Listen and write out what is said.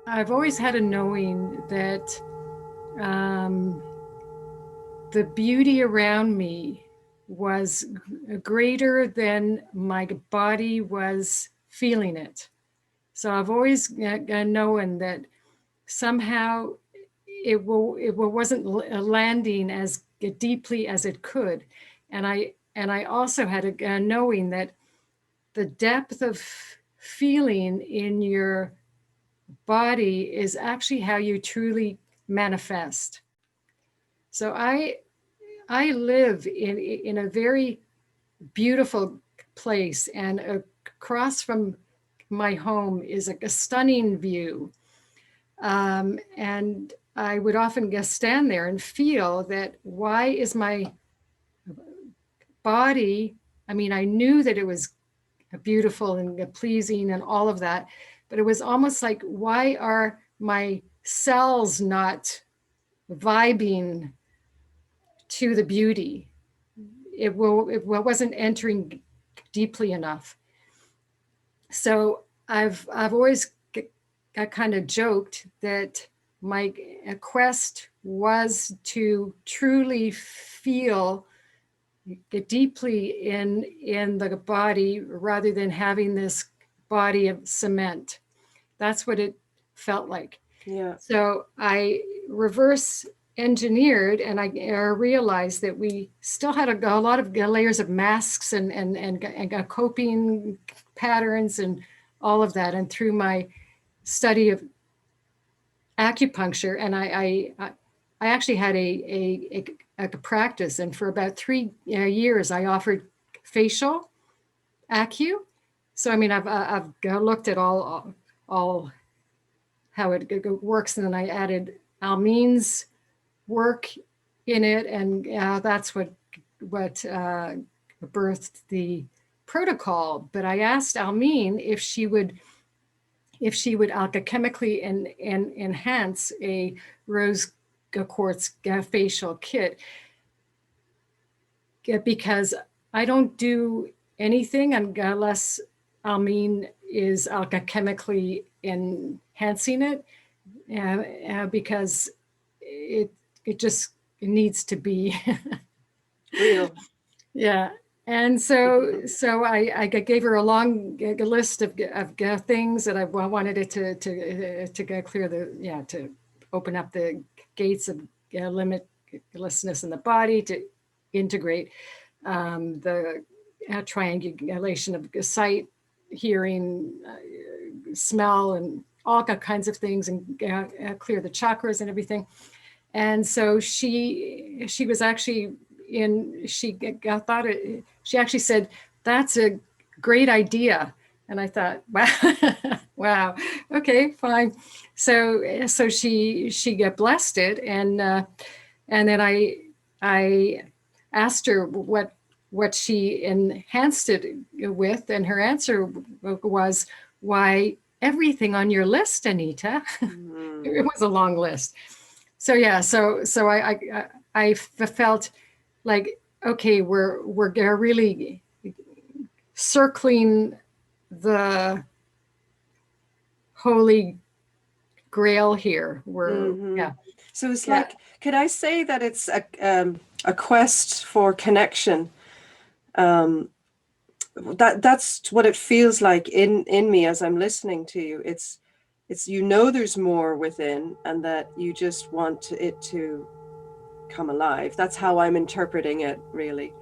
I've always had a knowing that um, the beauty around me was greater than my body was feeling it. So I've always known that somehow it wasn't landing as deeply as it could, and I also had a knowing that the depth of feeling in your body is actually how you truly manifest. So I live in a very beautiful place, and across from my home is a stunning view. And I would often just stand there and feel that why is my body, I mean, I knew that it was beautiful and pleasing and all of that, but it was almost like, why are my cells not vibing to the beauty? It wasn't entering deeply enough. So I've always got kind of joked that my quest was to truly feel deeply in the body rather than having this body of cement. That's what it felt like. Yeah. So I reverse engineered, and I realized that we still had a lot of layers of masks and coping patterns and all of that. And through my study of acupuncture, and I actually had a practice, and for about 3 years, I offered facial acu. So I mean, I've looked at all how it works, and then I added Almin's work in it, and that's what birthed the protocol. But I asked Almin if she would alchemically and enhance a rose quartz facial kit, because I don't do anything unless Almin is alchemically enhancing it, because it it just needs to be. Real. Yeah. And so I gave her a long list of things that I wanted it to go clear to open up the gates of limitlessness in the body, to integrate the triangulation of sight, hearing, smell, and all kinds of things, and clear the chakras and everything. And so she was actually she thought it, she actually said, that's a great idea. And I thought, wow. Wow, okay, fine. So she got blessed it, and then I asked her what she enhanced it with, and her answer was, why, everything on your list, Anita. It Mm. was a long list. So yeah, so I felt like, okay, we're really circling the holy grail here. We're Hmm. yeah. So it's Yeah. like, could I say that it's a quest for connection? Um, that's what it feels like in me as I'm listening to you. It's you know there's more within, and that you just want it to come alive. That's how I'm interpreting it, really.